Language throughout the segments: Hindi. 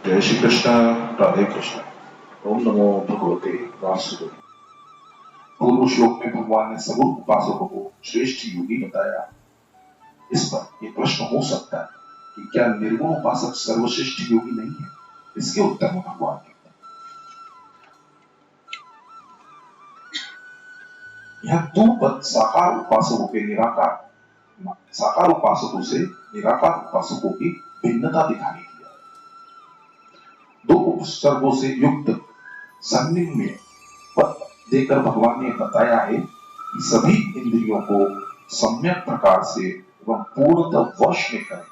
जय श्री कृष्ण। राधे कृष्ण। ओम नमो भगवते वासुदेव। पूर्व श्लोक में भगवान ने सगुण उपासकों को श्रेष्ठ योगी बताया। इस पर यह प्रश्न हो सकता है कि क्या निर्गुण उपासक सर्वश्रेष्ठ योगी नहीं है? इसके उत्तर में भगवान कहते हैं, यह दो पद साकार उपासकों के साकार उपासकों से निराकार उपासकों की भिन्नता दिखाई दी है। दो उपसर्गों से युक्त संनिम्न पद देकर भगवान ने बताया है कि सभी इंद्रियों को सम्यक प्रकार से एवं पूर्णतः वश में करें,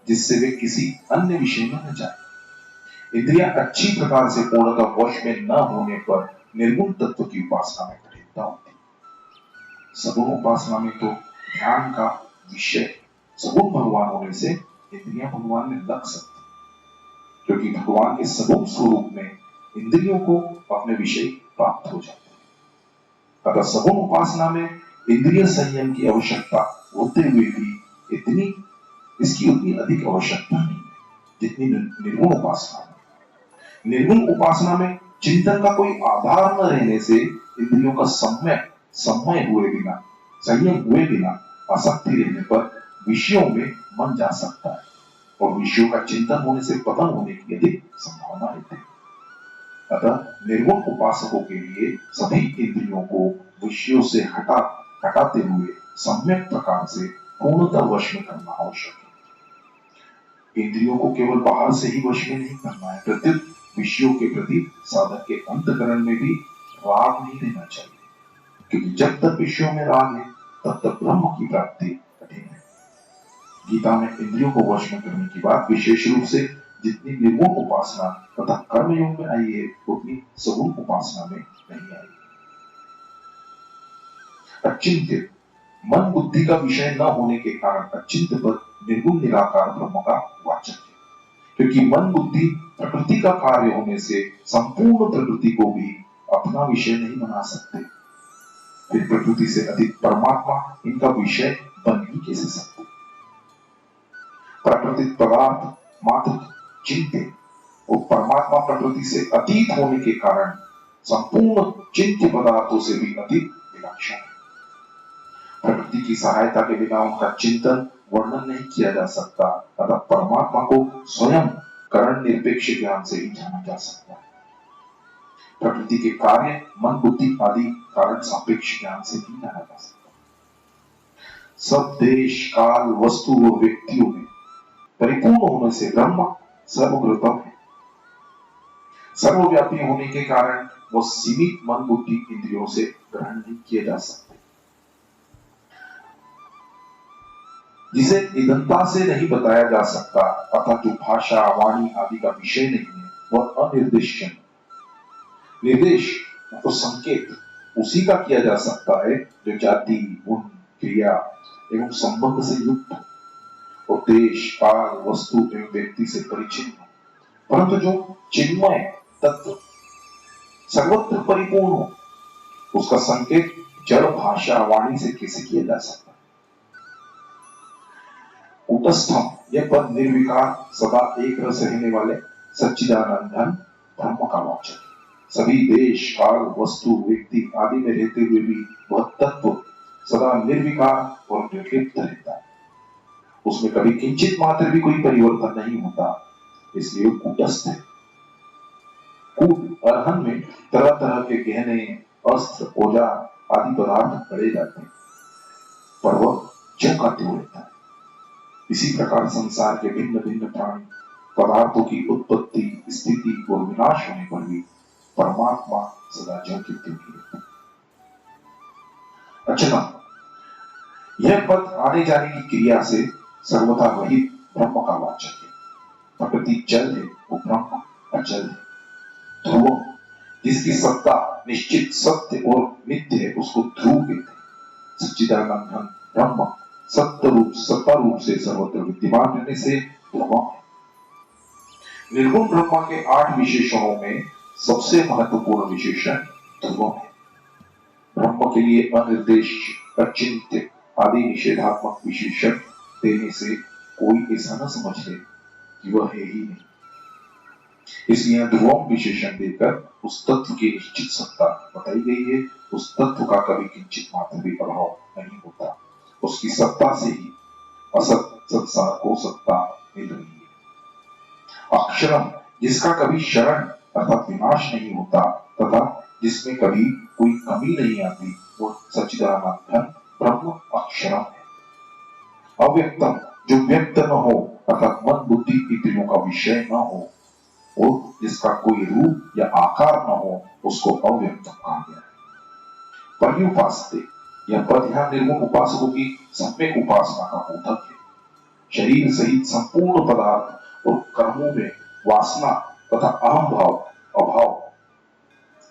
जिससे वे किसी अन्य विषय में न जाए। इंद्रियां अच्छी प्रकार से पूर्णतः वश में न होने पर निर्गुण तत्व की उपासना में कठिनता होती है। सगुण उपासना में तो ध्यान का विषय सगुण भगवान होने से इंद्रियां भगवान में लग सकती, क्योंकि भगवान के सगुण स्वरूप में इंद्रियों को अपने विषय प्राप्त हो जाते हैं। अतः सगुण उपासना में इंद्रिय संयम की आवश्यकता होते हुए भी इसकी उतनी अधिक आवश्यकता नहीं है जितनी निर्गुण उपासना में। निर्गुण उपासना में चिंतन का कोई आधार न रहने से इंद्रियों का संयम हुए बिना आसक्ति रहने पर विषयों में मन जा सकता है और विषयों का चिंतन होने से पतन होने की अधिक संभावना रहती है। अतः निर्गुण उपासकों के लिए सभी इंद्रियों को विषयों से हटाते हुए सम्यक प्रकार से पूर्णतः वश में करना आवश्यक है। इंद्रियों को केवल बाहर से ही वश में नहीं करना है, प्रत्युत विषयों के प्रति साधक के अंतःकरण में भी राग नहीं रहना चाहिए, क्योंकि जब तक विषयों में राग है तब तक ब्रह्म की प्राप्ति कठिन है। गीता में इंद्रियों को वश में करने की बात विशेष रूप से जितनी निर्गुण उपासना तथा कर्मयोग में आई है उतनी सगुण उपासना में नहीं आई। अचिंत्य मन बुद्धि का विषय न होने के कारण अचिंत्य पर निर्गुण निराकार ब्रह्म का वाचक है, क्योंकि मन बुद्धि प्रकृति का कार्य होने से संपूर्ण प्रकृति को भी अपना विषय नहीं बना सकते। फिर प्रकृति से अधिक परमात्मा इनका विषय बन ही कैसे सकते? प्राकृतिक पदार्थ मात्र चिंत्य और परमात्मा प्रकृति से अतीत होने के कारण संपूर्ण चिंत्य पदार्थों से भी अधिक विलक्षण है। प्रकृति की सहायता के बिना उनका चिंतन वर्णन नहीं किया जा सकता, अतः परमात्मा को स्वयं करण निरपेक्ष ज्ञान से ही जाना जा सकता है। प्रकृति के कार्य मन बुद्धि आदि कारण सापेक्ष ज्ञान से नहीं जाना जा सकता। सब देश काल वस्तु और व्यक्तियों में परिपूर्ण होने से ब्रह्म सर्वकृतम है। सर्वव्यापी होने के कारण वो सीमित मन बुद्धि इंद्रियों से ग्रहण नहीं किए जा सकते। जिसे निरंता से नहीं बताया जा सकता अर्थात जो भाषा वाणी आदि का विषय नहीं है वह अनिर्दिष्ट है। निर्देश तो संकेत उसी का किया जा सकता है जो जाति गुण क्रिया एवं संबंध से युक्त और देश काल वस्तु एवं व्यक्ति से परिचित हो, परंतु जो चिन्मय तत्व सर्वत्र परिपूर्ण हो उसका संकेत जड़ भाषा वाणी से कैसे किया जा सकता? कूटस्थम यह पद निर्विकार सदा एक रस रहने वाले सच्चिदानंदन ब्रह्म का वाचक है। सभी देश काल वस्तु व्यक्ति आदि में रहते हुए भी वह तत्व सदा निर्विकार और निर्लिप्त रहता है। उसमें कभी किंचित मात्र भी कोई परिवर्तन नहीं होता, इसलिए कूटस्थ है। कूट अरहन में तरह तरह के गहने अस्त्र औजार आदि पदार्थ पड़े जाते हैं, पर वह ज्यों का त्यों रहता है। इसी प्रकार संसार के भिन्न भिन्न प्राणी पदार्थों की उत्पत्ति स्थिति और विनाश होने पर भी परमात्मा सदा ज्यों की त्यों ही रहता है। अच्छा, यह पद आने जाने की क्रिया से सर्वथा वही ब्रह्म का वाचक है। प्रकृति जल है, वो ब्रह्म अचल है। ध्रुव जिसकी सत्ता निश्चित सत्य और नित्य है उसको ध्रुव कहते हैं। सच्चिदानंद ब्रह्म सत्ता रूप से सर्वत्र विद्यमान रहने से ध्रुव है। निर्गुण ब्रह्मा के 8 विशेषणों में सबसे महत्वपूर्ण विशेषण ध्रुव है। ब्रह्म के लिए अनिर्देश अचिंत्य आदि निषेधात्मक विशेषण देने से कोई ऐसा न समझ ले कि वह है ही नहीं। इसलिए ध्रुवम विशेषण देकर उस तत्व की निश्चित सत्ता बताई गई है। उस तत्व का कभी किंचित मात्र भी अभाव नहीं होता, उसकी सत्ता से ही असत संसार को सत्ता मिल रही है। अक्षरम, जिसका कभी शरण अर्थात विनाश नहीं होता तथा जिसमें कभी कोई कमी नहीं आती, वो सच्चिदानंद ब्रह्म अक्षरम है। अव्यक्तम, जो व्यक्त न हो अर्थात मन बुद्धि इंद्रियों का विषय न हो और जिसका कोई रूप या आकार न हो, उसको अव्यक्त कहा गया है। पर्युपासते, यह पद यहाँ निर्गुण उपासकों की सम्यक उपासना का बोधक है। शरीर सहित संपूर्ण पदार्थ और कर्मों में वासना तथा अहम भाव अभाव,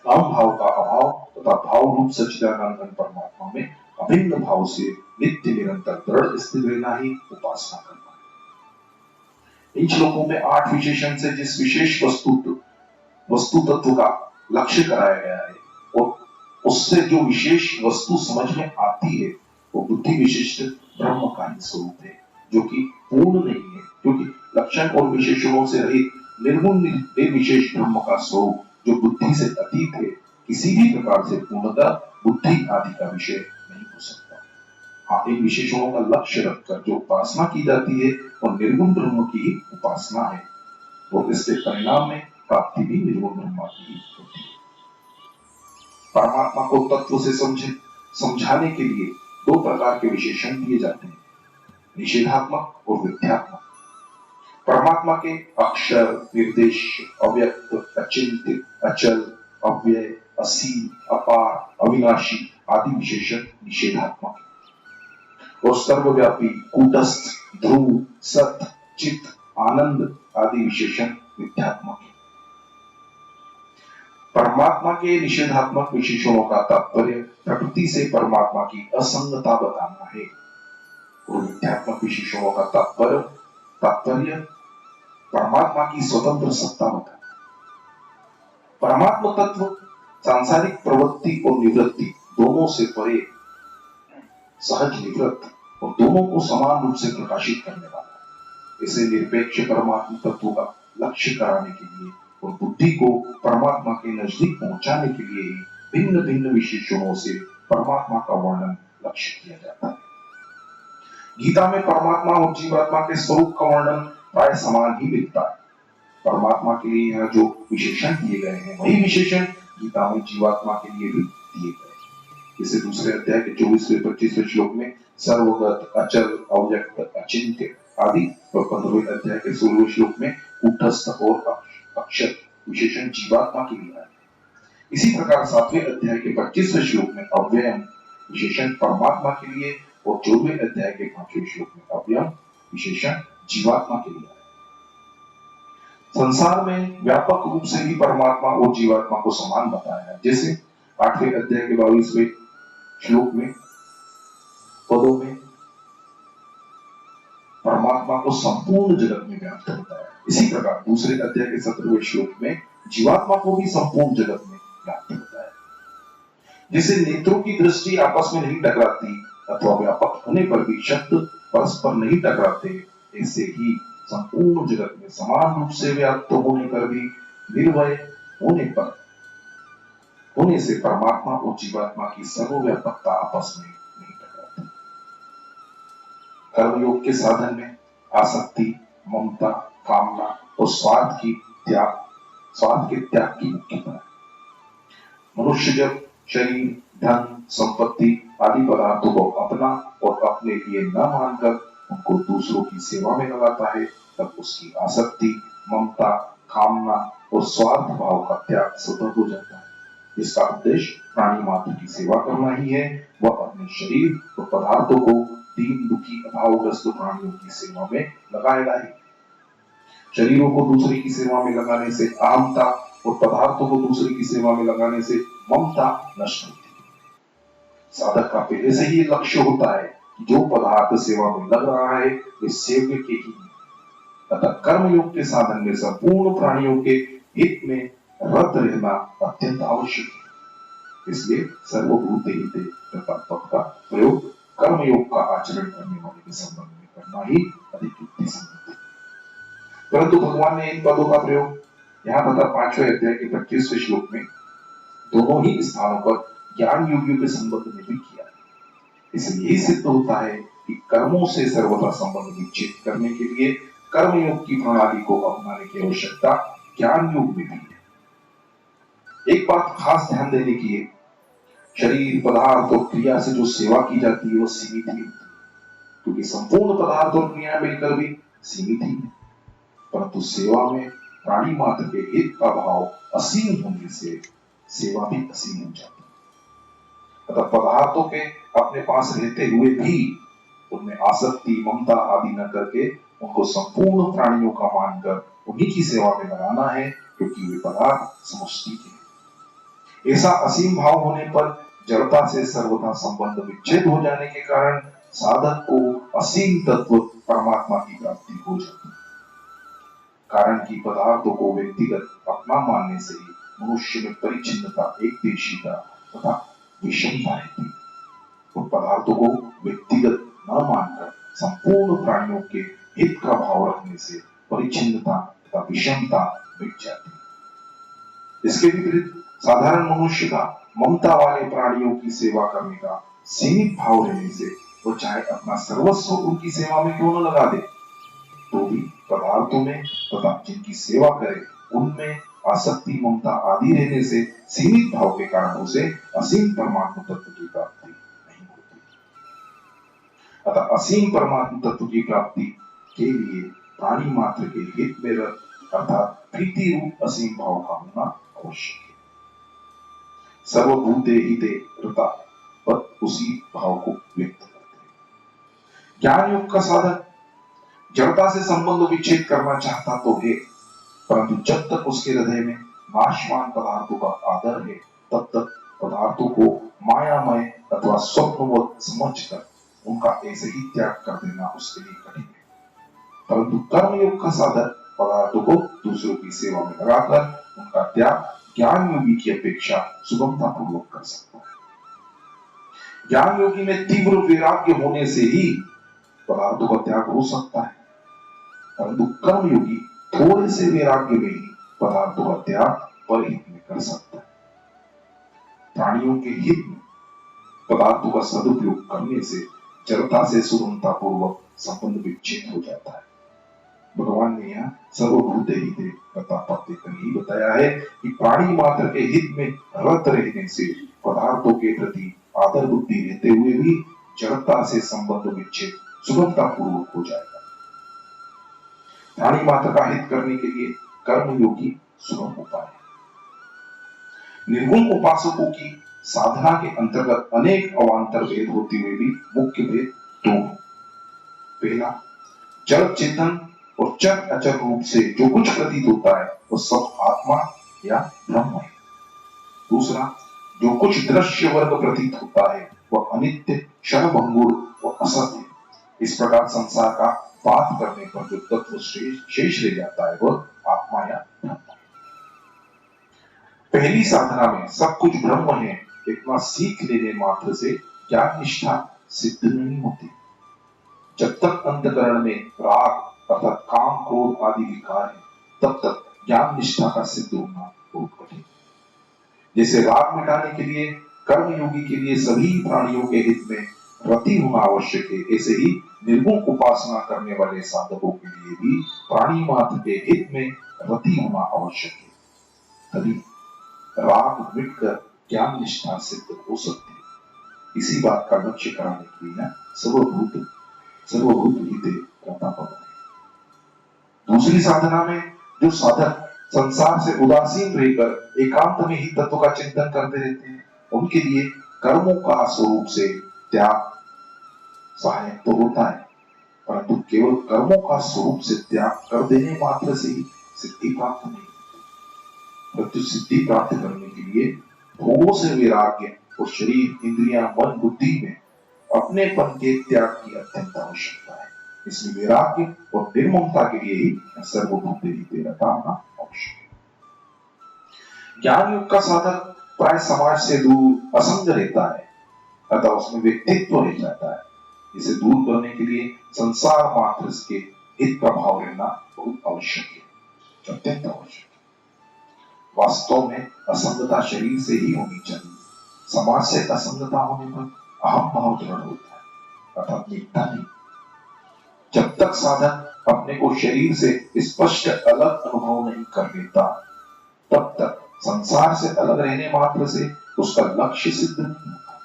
अहम भाव का अभाव तथा भाव रूप सच्चिदानंद परमात्मा में अभिन्न भाव से नित्य निरंतर दृढ़ स्थित रहना ही उपासना करना है। इन श्लोकों में 8 विशेषण से जिस विशेष वस्तु तत्व का लक्ष्य कराया गया है और उससे जो विशेष वस्तु समझ में आती है, वो बुद्धि विशिष्ट ब्रह्म का ही स्वरूप है, जो कि पूर्ण नहीं है, क्योंकि लक्षण और विशेषणों से रहित निर्गुण निर्विशेष ब्रह्म का स्वरूप जो बुद्धि से अतीत है, किसी भी प्रकार से पूर्णतः बुद्धि आदि का विषय नहीं हो सकता। हाँ, इन विशेषणों का लक्ष्य रखकर जो उपासना की जाती है और निर्गुण ब्रह्म की ही उपासना है, और इसके परिणाम में प्राप्ति भी निर्गुण ब्रह्म की ही होती है। परमात्मा को तत्व से समझाने के लिए 2 प्रकार के विशेषण दिए जाते हैं, निषेधात्मक और विध्यात्मक। परमात्मा के अक्षर, निर्देश, अव्यक्त, अचिंत्य, अचल, अव्यय, असीम, अपार, अविनाशी आदि विशेषण निषेधात्मक है और सर्वव्यापी, कूटस्थ, ध्रुव, सत, चित, आनंद आदि विशेषण विध्यात्मक है। परमात्मा के निषेधात्मक विशेषणों का तात्पर्य प्रकृति से परमात्मा की असंगता बताना है और विध्यात्मक विशेषणों का तात्पर्य परमात्मा की स्वतंत्र सत्ता बताना। परमात्मा तत्व सांसारिक प्रवृत्ति और निवृत्ति दोनों से परे, सहज निवृत्त और दोनों को समान रूप से प्रकाशित करने वाला है। इसे निरपेक्ष परमात्मा तत्व का लक्ष्य कराने के लिए और बुद्धि को परमात्मा के नजदीक पहुंचाने के लिए ही भिन्न भिन्न विशेषणों से परमात्मा का वर्णन लक्ष्य किया जाता है। गीता में परमात्मा और जीवात्मा के स्वरूप का वर्णन प्राय समान ही मिलता है। परमात्मा के लिए यहाँ जो विशेषण दिए गए हैं, वही विशेषण गीता में जीवात्मा के लिए भी दिए गए हैं। इसे दूसरे अध्याय के 24वें 25वें श्लोक में सर्वगत, अचल, अव्यक्त, अचिंत्य आदि और 15वें अध्याय के 16वें श्लोक में कूटस्थ और अक्षर विशेषण जीवात्मा के लिए आए। इसी प्रकार 7वें अध्याय के 25वें श्लोक में अव्ययम विशेषण परमात्मा के लिए और 14वें अध्याय के 5वें श्लोक में अव्ययम विशेषण जीवात्मा के लिए आए। संसार में व्यापक रूप से भी परमात्मा और जीवात्मा को समान बताया है। जैसे 8वें अध्याय के 22वें श्लोक में पदों में परमात्मा को संपूर्ण जगत में व्याप्त होता है, इसी प्रकार दूसरे अध्याय के 17वें श्लोक में जीवात्मा को भी संपूर्ण जगत में व्याप्त होता है। जिसे नेत्रों की दृष्टि आपस में नहीं टकराती अथवा व्यापक होने पर भी शब्द परस्पर नहीं टकराते, ऐसे ही संपूर्ण जगत में समान रूप से व्याप्त होने पर भी निर्वय होने से परमात्मा और जीवात्मा की सर्वव्यापकता आपस में नहीं टकराती। कर्मयोग के साधन में आसक्ति, ममता, कामना और स्वार्थ के त्याग की मुख्यता है। मनुष्य जब शरीर, धन, संपत्ति आदि पदार्थों को अपना और अपने लिए न मानकर उनको दूसरों की सेवा में लगाता है, तब उसकी आसक्ति, ममता, कामना और स्वार्थ भाव का त्याग स्वतः हो जाता है। इसका उद्देश्य प्राणी मात्र की सेवा करना ही है। वह अपने शरीर और पदार्थों को दीन, दुखी, अभावग्रस्त प्राणियों की सेवा में लगाएगा ही। शरीरों को दूसरे की सेवा में लगाने से अहमता और पदार्थों को दूसरे की सेवा में लगाने से ममता नष्ट होती है। साधक का पहले से ही लक्ष्य होता है कि जो पदार्थ सेवा में लग रहा है वे सेव्य के ही। अतः कर्म योग के साधन में संपूर्ण प्राणियों के हित में रत रहना अत्यंत आवश्यक है। इसलिए सर्वभूत हिते पद का प्रयोग कर्म योग का आचरण करने वाले के संबंध में करना ही अधिक युक्तिसंगत है। परंतु भगवान ने इन पदों का प्रयोग यहाँ तथा 5वें अध्याय के 25वें श्लोक में दोनों ही स्थानों पर ज्ञान योगियों के संबंध में भी किया है। इसलिए यही सिद्ध होता है कि कर्मों से सर्वथा संबंध विच्छेद करने के लिए कर्मयोग की प्रणाली को अपनाने की आवश्यकता ज्ञान योग में भी है। एक बात खास ध्यान देने की है, शरीर पदार्थ और क्रिया से जो सेवा की जाती है वो सीमित ही होती है, क्योंकि संपूर्ण पदार्थ और क्रिया मिलकर भी सीमित ही है। परंतु सेवा में प्राणी मात्र के हित का भाव असीम होने से सेवा भी असीम हो जाती है। अतः पदार्थों के अपने पास रहते हुए भी उनमें आसक्ति ममता आदि न करके उनको संपूर्ण प्राणियों का मानकर उन्हीं की सेवा में लगाना है, क्योंकि वे पदार्थ समष्टि के। ऐसा असीम भाव होने पर जड़ता से सर्वथा संबंध विच्छेद हो जाने के कारण साधक को असीम तत्व परमात्मा की प्राप्ति हो जाती है। कारण कि पदार्थों को व्यक्तिगत अपना मानने से ही मनुष्य में परिच्छिन्नता, एकदेशीता तथा विषमता रहती है। उन पदार्थों को व्यक्तिगत न मानकर संपूर्ण प्राणियों के हित का भाव रखने से परिच्छिन्नता तथा विषमता मिट जाती है। इसके विपरीत साधारण मनुष्य का ममता वाले प्राणियों की सेवा करने का सीमित भाव रहने से वो चाहे अपना सर्वस्व उनकी सेवा में क्यों न लगा दे, तो भी पदार्थों में तथा जिनकी सेवा करे उनमें आसक्ति ममता आदि रहने से सीमित भाव के कारण उसे असीम परमात्मा तत्व की प्राप्ति नहीं होती। अतः असीम परमात्मा तत्व की प्राप्ति के लिए प्राणी मात्र के हित में अर्थात प्रीति रूप असीम भाव का होना आवश्यक है। सर्वभूते हिते रता पद उसी भाव को व्यक्त करते हैं। ज्ञान योग का साधक जड़ता से संबंध विच्छेद करना चाहता तो है, परंतु जब तक उसके हृदय में नाशवान पदार्थों का आदर है, तब तक पदार्थों को मायामय अथवा स्वप्नवत समझकर उनका ऐसे ही त्याग कर देना उसके लिए कठिन है। परंतु कर्मयोग का साधक पदार्थों को दूसरों की सेवा में लगाकर उनका त्याग ज्ञान योगी की अपेक्षा सुगमता पूर्वक कर सकता है। ज्ञान योगी में तीव्र वैराग्य होने से ही पदार्थों का त्याग हो सकता है, परंतु कर्म योगी थोड़े से वैराग्य में ही पदार्थों का त्याग परहित में कर सकता है। प्राणियों के हित में पदार्थों का सदुपयोग करने से जड़ता से सुगमता पूर्वक संबंध विच्छेद हो जाता है। भगवान ने यहाँ सर्वभूते हिते तथा पत्ते कर ही बताया है कि प्राणी मात्र के हित में रत रहने से पदार्थों के प्रति आदर बुद्धि रहते हुए भी जड़ता से संबंध विच्छेद सुगमता पूर्वक हो जाएगा। प्राणी मात्र का हित करने के लिए कर्म योगी सुगम उपाय है। निर्गुण उपासकों की साधना के अंतर्गत अनेक अवान्तर भेद होते हुए भी मुख्य भेद दो है। पहला, जड़ चेतन और चर अचर रूप से जो कुछ प्रतीत होता है वो सब आत्मा या ब्रह्म है। दूसरा, जो कुछ दृश्य वर्ग प्रतीत होता है वह अनित्य, क्षणभंगुर और असत है। इस प्रकार संसार का बात करने पर जो तत्व शेष रह जाता है वह आत्मा या ब्रह्म है। पहली साधना में सब कुछ ब्रह्म है इतना सीख लेने मात्र से ज्ञान निष्ठा सिद्ध नहीं होती। जब तक अंतकरण में राग अर्थात काम क्रोध आदि विकार है, तब तक ज्ञान निष्ठा का सिद्ध होना बहुत कठिन है। जैसे राग मिटाने के लिए कर्म योगी के लिए सभी प्राणियों के हित में रति होना आवश्यक है, ऐसे ही निर्गुण उपासना करने वाले साधकों के लिए भी प्राणी मात्र के हित में रति होना आवश्यक है। तभी राग मिटकर ज्ञान निष्ठा सिद्ध हो सकती है। इसी बात का लक्ष्य कराने के लिए सर्वभूत हिते रता पद है। दूसरी साधना में जो साधक संसार से उदासीन रहकर एकांत में ही तत्व का चिंतन करते रहते हैं, उनके लिए कर्मों का स्वरूप से त्याग सहायक तो होता है, परंतु केवल कर्मों का स्वरूप से त्याग कर देने मात्र से ही सिद्धि प्राप्त नहीं होती। परंतु सिद्धि प्राप्त करने के लिए भोगों से वैराग्य और शरीर इंद्रियां मन बुद्धि में अपनेपन के त्याग की अत्यंत आवश्यकता है। इसलिए वैराग्य और निर्ममता के लिए ही सर्वभूते हिते रता होना आवश्यक है। ज्ञान युग का साधक प्राय समाज से दूर असंग रहता है, अतः उसमें व्यक्तित्व रह जाता है। इसे दूर करने के लिए संसार मात्र के हित का भाव रहना बहुत आवश्यक है, अत्यंत आवश्यक है। वास्तव में असंगता शरीर से ही होनी चाहिए। समाज से असंगता होने पर अहम भाव दृढ़ होता है, अर्थात मिटता नहीं। जब तक साधक अपने को शरीर से स्पष्ट अलग अनुभव नहीं कर लेता, तब तक संसार से अलग रहने मात्र से उसका लक्ष्य सिद्ध नहीं होता,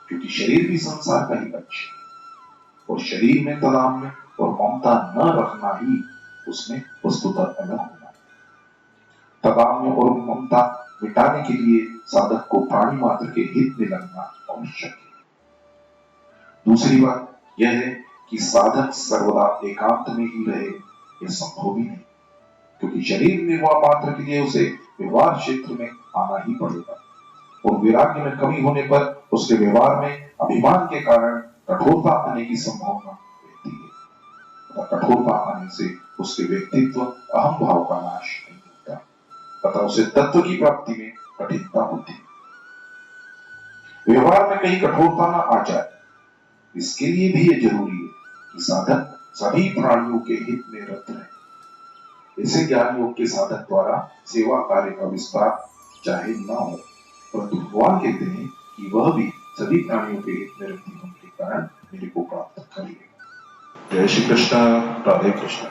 क्योंकि शरीर भी संसार का ही लक्ष्य है और शरीर में तादात्म्य और ममता न रखना ही उसमें वस्तुतः अलग होना। तादात्म्य और ममता मिटाने के लिए साधक को प्राणी मात्र के हित में लगना आवश्यक है। दूसरी बात यह है कि साधक सर्वदा एकांत में ही रहे, यह संभव ही नहीं, क्योंकि शरीर निर्वाह मात्र के लिए उसे व्यवहार क्षेत्र में आना ही पड़ेगा और वैराग्य में कमी होने पर उसके व्यवहार में अभिमान के कारण कठोरता आने की संभावना रहती है। कठोरता आने से उसके व्यक्तित्व अहम भाव का नाश नहीं होता, तथा उसे तत्व की प्राप्ति में कठिनता होती है। व्यवहार में कहीं कठोरता न आ जाए, इसके लिए भी यह जरूरी है कि साधक सभी प्राणियों के हित में रत रहे। इसे ज्ञान योग के साधक द्वारा सेवा कार्य का विस्तार चाहे न हो, परंतु भगवान कहते हैं कि वह भी सभी प्राणियों के हित में रति होने के कारण मेरे को प्राप्त कर लेगा। जय श्री कृष्ण, राधे कृष्ण।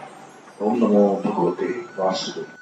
ओम नमो भगवते वासुदेवाय।